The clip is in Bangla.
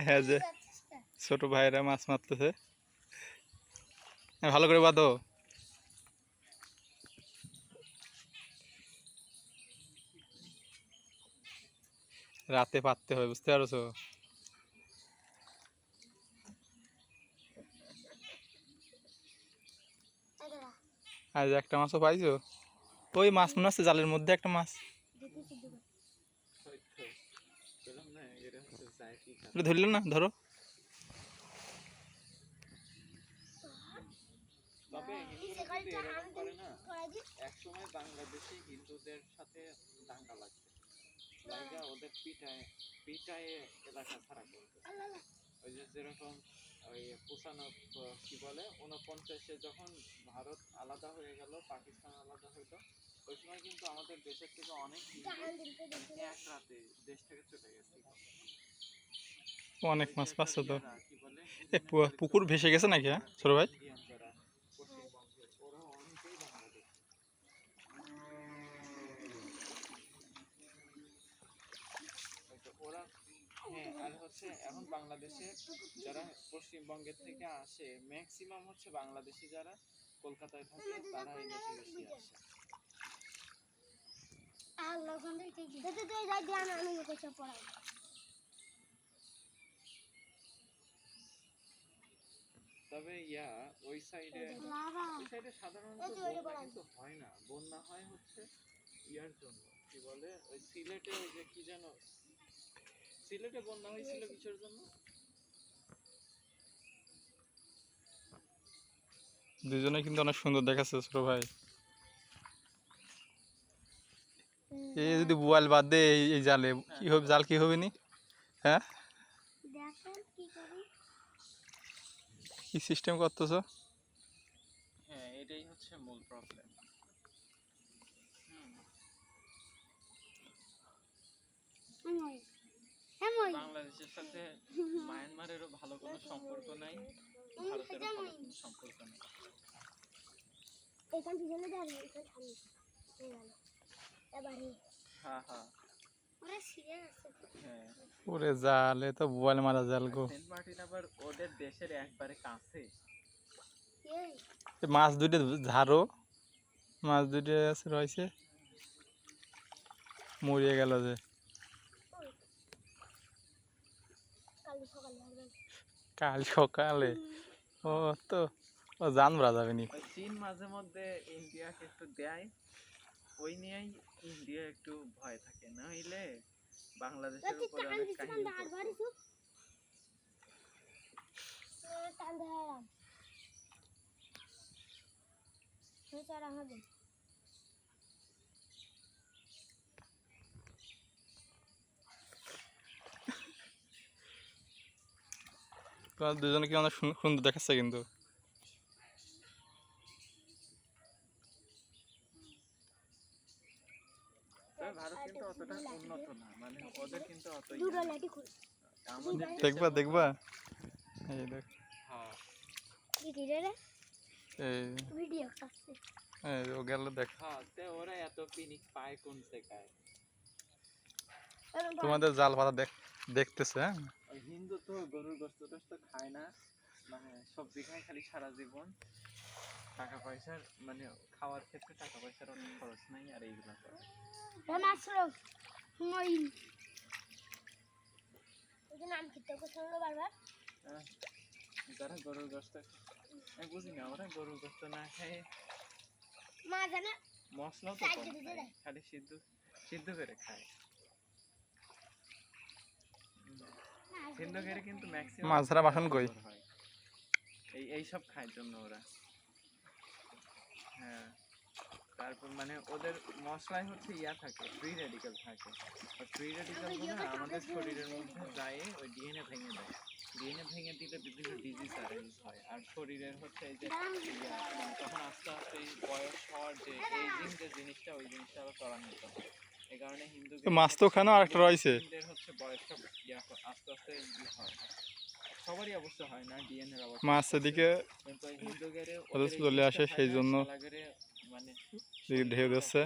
হ্যাঁ, যে ছোট ভাইরা মাছ মারতেছে, ভালো করে বাঁধো। রাতে পাততে হয়, বুঝতে পারছো? আজ একটা মাছও পাইছো? ওই মাছ মনে হচ্ছে জালের মধ্যে একটা মাছ। ধরল না, ধরো। তবে হিন্দুরা যদি এরকম করে না, একসময় বাংলাদেশে হিন্দুদের সাথে দাঙ্গা লাগবে, লাইগা ওদের পিটায় এলাকা ছাড়া করবে। ওই যে যেরকম ওই কি বলে 49-এ যখন ভারত আলাদা হয়ে গেল, পাকিস্তান আলাদা হইল, ওই সময় কিন্তু আমাদের দেশের থেকে অনেক হিন্দু এক রাতে দেশ থেকে চলে গেছে। অনেক মাছ পাচ্ছ তো। পুকুর ভেসে গেছে নাকি? হ্যাঁ ছোট ভাই, ওরা অনেকেই বাংলাদেশ। ওরা হ্যাঁ, আর হচ্ছে এখন বাংলাদেশে যারা পশ্চিমবঙ্গের থেকে আসে, ম্যাক্সিমাম হচ্ছে বাংলাদেশি যারা কলকাতায় থাকে, তারা এই দেশে বেশি আসে। তবে ওই সাইডে সাধারণত বন্যা কিন্তু হয় না। বন্যা হয় হচ্ছে ইয়ার জন্য, কি বলে ওই সিলেটে, ওই যে কি যেন, সিলেটে বন্যা হয়েছিল কিসের জন্য? দুজনে কিন্তু অনেক সুন্দর দেখাচ্ছে ছোট ভাই। এই যদি বোয়াল বাদ দে এই জালে কি হবে? জাল কি হবে নি? হ্যাঁ, কি সিস্টেম করতেছো? হ্যাঁ, এটাই হচ্ছে মূল প্রবলেম। বাংলাদেশের সাথে মায়ানমারেরও ভালো কোনো সম্পর্ক নাই, ভারতেরও ভালো কোনো সম্পর্ক নেই। হ্যাঁ হ্যাঁ, ওরে জাল, এ তো বোয়াল মারা জাল গো। সেন্ট মার্টিন আবার ওদের দেশের একবারে কাছে। মাছ দুটো ঝাড়ো, মাছ দুটো রয়েছে, মরিয়ে গেল যে। কাল সকালে ও তো ও জান ভরা যাবে নি। চীন মাঝে মধ্যে ইন্ডিয়াকে একটু দেয়, ওই নিয়েই ইন্ডিয়া একটু ভয় থাকে, না হইলে বাংলাদেশের উপরে অনেক কাহিনী করতো। তোমার দুজনে কি অনেক সুন্দর দেখাচ্ছে কিন্তু। ভারত কিন্তু অতটা উন্নত না, মানে ওদের কিন্তু অত দেখবা দেখবা, এই দেখ, এই ও গেল দেখ। ওরা এত পিনিক পায় কোন জায়গায়? তোমাদের জাল পাতা দেখতেছে। ওই হিন্দু তো গরুর গোশত টোস্ত খায় না, মানে সবজি খায় খালি সারা জীবন। টাকা পয়সার মানে খাওয়ার ক্ষেত্রে টাকা পয়সার অনেক খরচ নাই, আর এইগুলা করে। যারা গরুর গোশত, আমি বুঝি না, ওরা গরুর গোশত না খায়, মশলাও তো কম খায়, খালি সিদ্ধ করে খায়। সিদ্ধ করে কিন্তু ম্যাক্সিমাম মাছ ধরা বাসন কই? এই সব খায় জন্য ওরা। হ্যাঁ, তারপর মানে ওদের মশলায় হচ্ছে থাকে, ফ্রি রেডিক্যাল থাকে। ফ্রি রেডিক্যাল গুলো আমাদের শরীরের মধ্যে যায়, ওই ডিএনএ ভেঙে দেয়। ডিএনএ ভেঙে দিলে বিভিন্ন ডিজিজ অ্যারাইজ হয়, আর শরীরের হচ্ছে এই যে তখন আস্তে আস্তে এই বয়স হওয়ার যে এইজিং যে জিনিসটা, ওই জিনিসটা আবার ত্বরান্বিত হয়। এই কারণে মাছ তো ওখানে আরেকটা রয়েছে, হচ্ছে বয়সটা আস্তে আস্তে হয়। সবারই অবশ্য হয় না, ডিএনএর অবস্থা মাছ এদিকে কিন্তু হিন্দুদের চলে আসে, সেই জন্য মানে ঢেউ দিচ্ছে।